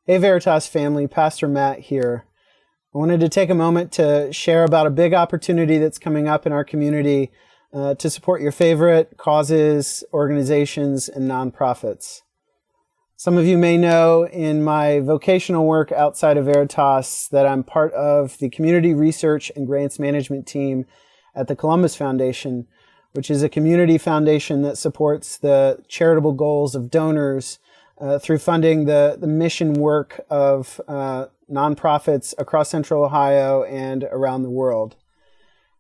Hey Veritas family, Pastor Matt here. I wanted to take a moment to share about a big opportunity that's coming up in our community to support your favorite causes, organizations, and nonprofits. Some of you may know in my vocational work outside of Veritas that I'm part of the Community Research and Grants Management team at the Columbus Foundation, which is a community foundation that supports the charitable goals of donors through funding the mission work of nonprofits across Central Ohio and around the world.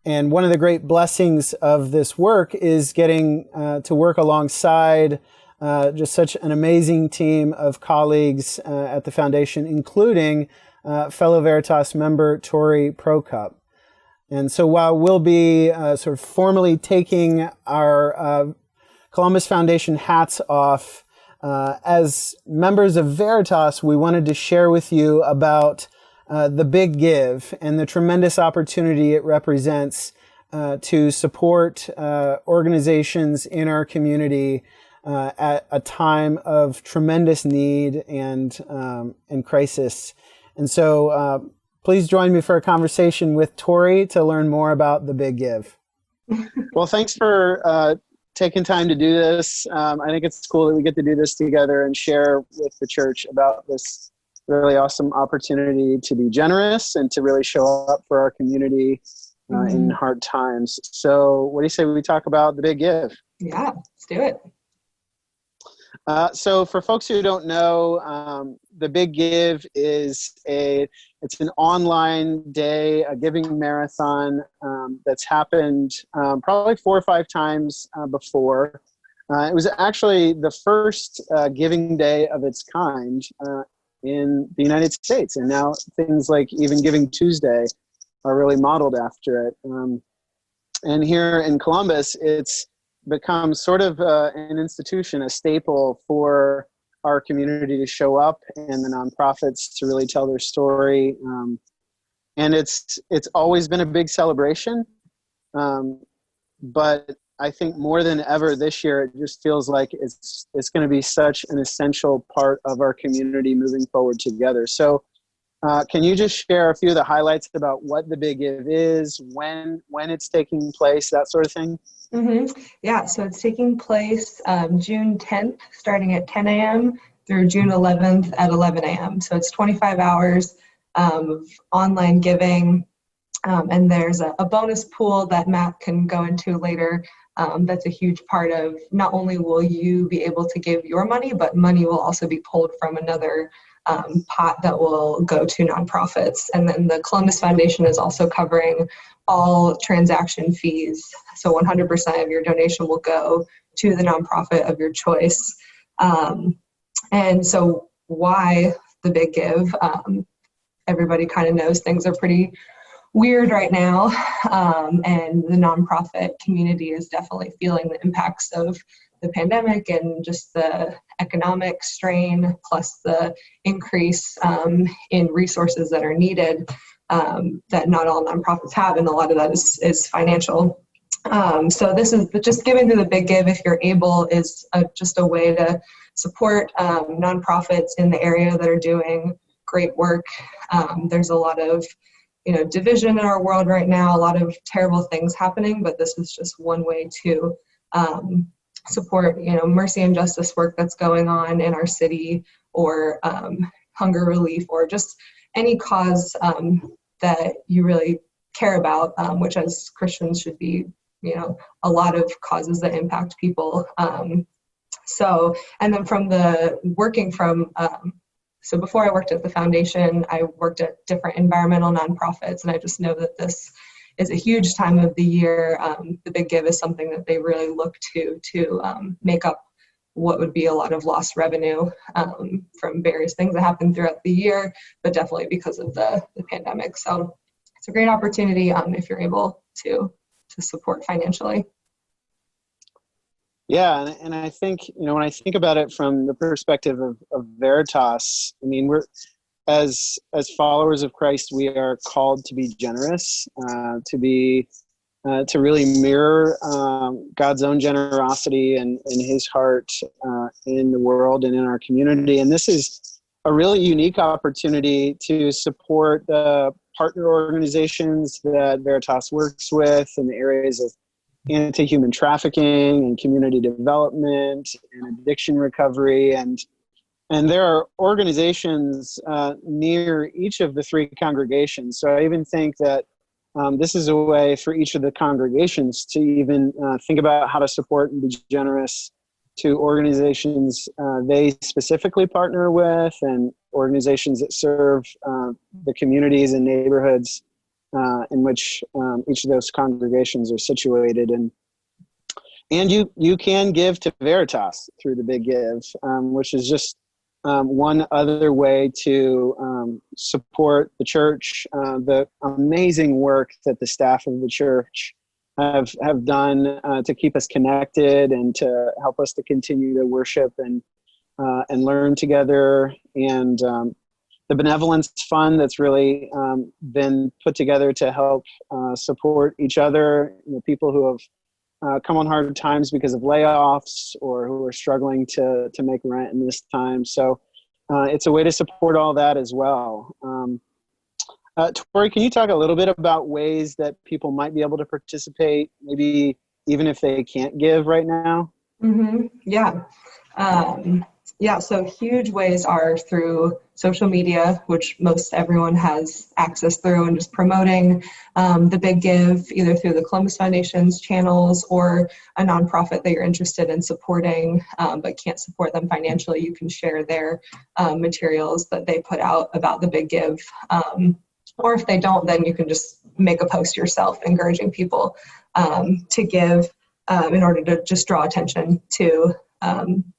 And one of the great blessings of this work is getting to work alongside just such an amazing team of colleagues at the foundation, including fellow Veritas member Tori Prokop. And so while we'll be sort of formally taking our Columbus Foundation hats off, as members of Veritas, we wanted to share with you about the Big Give and the tremendous opportunity it represents to support organizations in our community at a time of tremendous need and crisis. And so please join me for a conversation with Tori to learn more about the Big Give. Well, thanks for taking time to do this. I think it's cool that we get to do this together and share with the church about this really awesome opportunity to be generous and to really show up for our community in hard times. So what do you say we talk about the Big Give? Yeah, let's do it. So for folks who don't know, the Big Give is it's an online day, a giving marathon that's happened probably 4 or 5 times before. It was actually the first giving day of its kind in the United States. And now things like even Giving Tuesday are really modeled after it. And here in Columbus, it's become sort of an institution, a staple for our community to show up and the nonprofits to really tell their story. And it's always been a big celebration. But I think more than ever this year, it just feels like it's going to be such an essential part of our community moving forward together. So can you just share a few of the highlights about what the Big Give is, when it's taking place, that sort of thing? Yeah, so it's taking place June 10th, starting at 10 a.m. through June 11th at 11 a.m. So it's 25 hours of online giving. And there's a bonus pool that Matt can go into later. That's a huge part of not only will you be able to give your money, but money will also be pulled from another pot that will go to nonprofits. And then the Columbus Foundation is also covering all transaction fees. So 100% of your donation will go to the nonprofit of your choice. And so why the Big Give? Everybody kind of knows things are pretty weird right now. And the nonprofit community is definitely feeling the impacts of the pandemic and just the economic strain, plus the increase in resources that are needed that not all nonprofits have, and a lot of that is financial. So this is just giving through the Big Give, if you're able, is just a way to support nonprofits in the area that are doing great work. There's a lot of division in our world right now, a lot of terrible things happening, but this is just one way to support, mercy and justice work that's going on in our city, or hunger relief, or just any cause that you really care about, which as Christians should be, a lot of causes that impact people. So before I worked at the foundation, I worked at different environmental nonprofits, and I just know that this is a huge time of the year. The Big Give is something that they really look to make up what would be a lot of lost revenue from various things that happen throughout the year, but definitely because of the pandemic. So it's a great opportunity if you're able to support financially. Yeah, and I think, when I think about it from the perspective of Veritas, I mean, we're as followers of Christ, we are called to be generous, to really mirror God's own generosity and his heart in the world and in our community. And this is a really unique opportunity to support the partner organizations that Veritas works with in the areas of anti-human trafficking and community development and addiction recovery. And there are organizations near each of the three congregations. So I even think that this is a way for each of the congregations to even think about how to support and be generous to organizations they specifically partner with, and organizations that serve the communities and neighborhoods in which each of those congregations are situated. And you can give to Veritas through the Big Give, which is just one other way to support the church, the amazing work that the staff of the church have done to keep us connected and to help us to continue to worship and learn together. And the benevolence fund that's really been put together to help support each other, people who have come on hard times because of layoffs or who are struggling to make rent in this time. So it's a way to support all that as well. Tori, can you talk a little bit about ways that people might be able to participate, maybe even if they can't give right now? Mm-hmm. Yeah. So huge ways are through social media, which most everyone has access through, and just promoting the Big Give, either through the Columbus Foundation's channels or a nonprofit that you're interested in supporting but can't support them financially. You can share their materials that they put out about the Big Give. Or if they don't, then you can just make a post yourself encouraging people to give in order to just draw attention to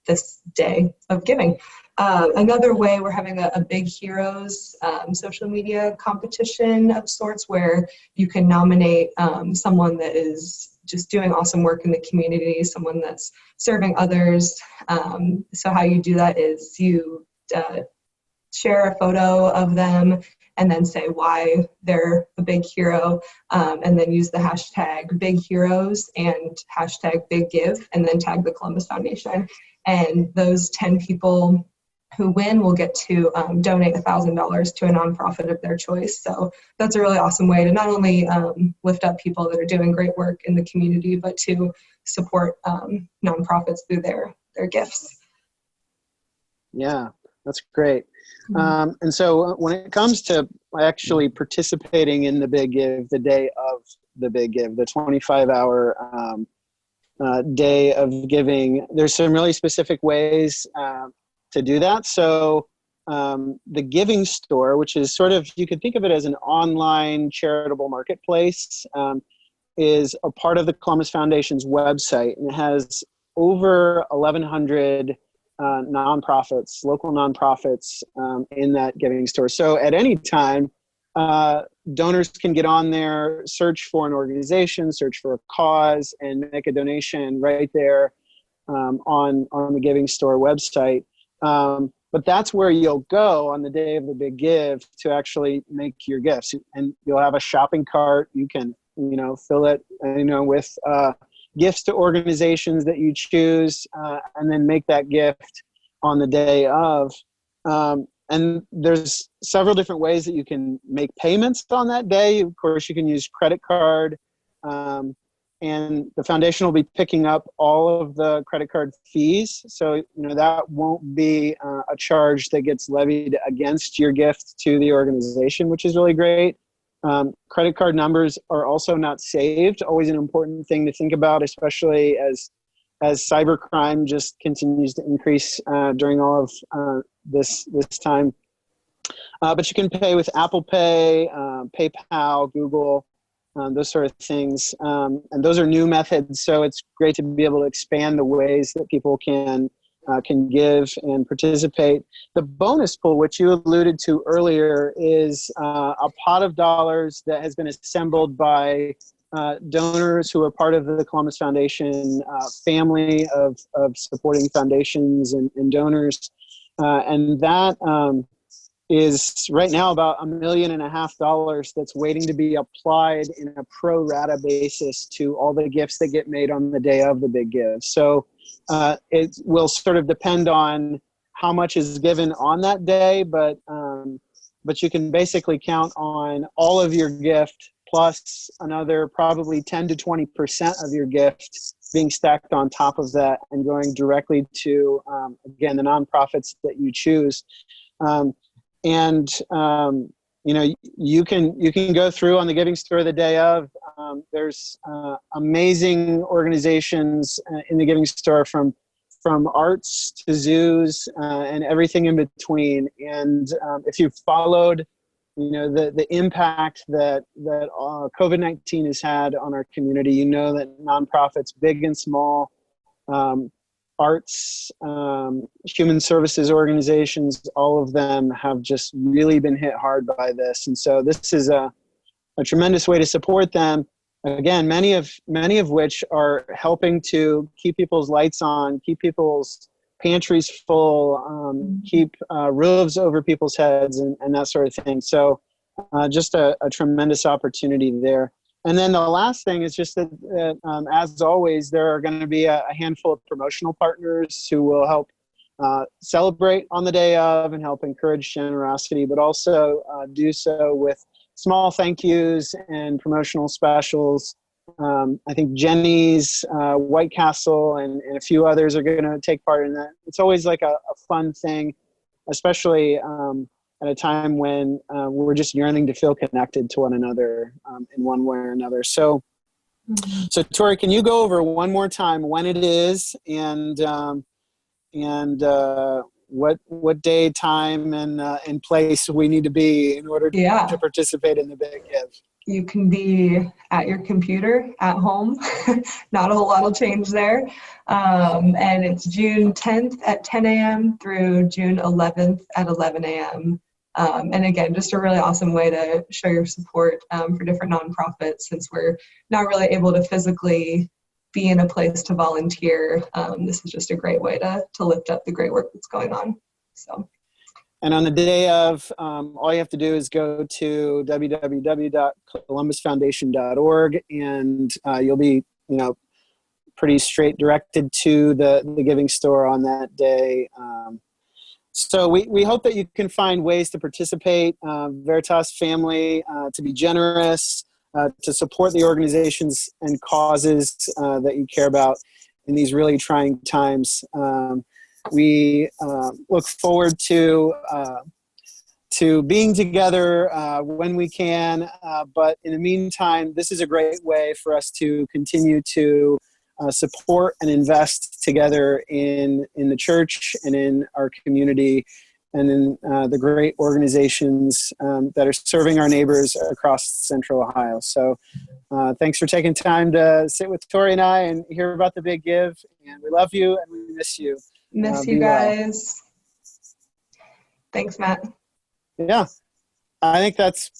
this day of giving. Another way, we're having a Big Heroes social media competition of sorts, where you can nominate someone that is just doing awesome work in the community, someone that's serving others. So how you do that is you share a photo of them and then say why they're a big hero, and then use the hashtag Big Heroes and hashtag Big Give, and then tag the Columbus Foundation. And those 10 people who win will get to donate $1,000 to a nonprofit of their choice. So that's a really awesome way to not only lift up people that are doing great work in the community, but to support nonprofits through their gifts. Yeah, that's great. And so when it comes to actually participating in the Big Give, the day of the Big Give, the 25-hour day of giving, there's some really specific ways to do that. So the Giving Store, which is sort of, you could think of it as an online charitable marketplace, is a part of the Columbus Foundation's website, and it has over 1,100 nonprofits, local nonprofits in that Giving Store. So at any time, donors can get on there, search for an organization, search for a cause, and make a donation right there on the Giving Store website. But that's where you'll go on the day of the Big Give to actually make your gifts. And you'll have a shopping cart. You can, fill it, with gifts to organizations that you choose, and then make that gift on the day of. And there's several different ways that you can make payments on that day. Of course, you can use credit card, and the foundation will be picking up all of the credit card fees. So, that won't be a charge that gets levied against your gift to the organization, which is really great. Credit card numbers are also not saved. Always an important thing to think about, especially as cybercrime just continues to increase during all of this time. But you can pay with Apple Pay, PayPal, Google, those sort of things. And those are new methods, so it's great to be able to expand the ways that people can give and participate. The bonus pool, which you alluded to earlier, is a pot of dollars that has been assembled by donors who are part of the Columbus Foundation family of supporting foundations and donors. And that is right now about $1.5 million that's waiting to be applied in a pro rata basis to all the gifts that get made on the day of the Big Give. So it will sort of depend on how much is given on that day, but you can basically count on all of your gift plus another probably 10 to 20% of your gift being stacked on top of that and going directly to, again, the nonprofits that you choose. You can go through on the Giving Store the day of. There's amazing organizations in the Giving Store, from arts to zoos and everything in between. And if you've followed, the impact that COVID-19 has had on our community, you know that nonprofits, big and small, arts, human services organizations, all of them have just really been hit hard by this. And so this is a tremendous way to support them. Again, many of which are helping to keep people's lights on, keep people's pantries full, keep roofs over people's heads, and that sort of thing. So just a tremendous opportunity there. And then the last thing is just that, as always, there are going to be a handful of promotional partners who will help celebrate on the day of and help encourage generosity, but also do so with small thank yous and promotional specials. I think Jenny's, White Castle, and a few others are going to take part in that. It's always like a fun thing, especially at a time when we're just yearning to feel connected to one another in one way or another. So Tori, can you go over one more time when it is and what day, time, and place we need to be in order to participate in the Big Give? You can be at your computer at home. Not a whole lot will change there. And it's June 10th at 10 a.m. through June 11th at 11 a.m. And again, just a really awesome way to show your support for different nonprofits, since we're not really able to physically be in a place to volunteer. This is just a great way to lift up the great work that's going on. So. And on the day of, all you have to do is go to www.columbusfoundation.org, and you'll be, pretty straight directed to the Giving Store on that day. So we hope that you can find ways to participate, Veritas family, to be generous, to support the organizations and causes that you care about in these really trying times. We look forward to being together when we can, but in the meantime, this is a great way for us to continue to support and invest together in the church and in our community and in the great organizations that are serving our neighbors across Central Ohio. So thanks for taking time to sit with Tori and I and hear about the Big Give. And we love you and we miss you. Miss you guys. Well. Thanks, Matt. Yeah, I think that's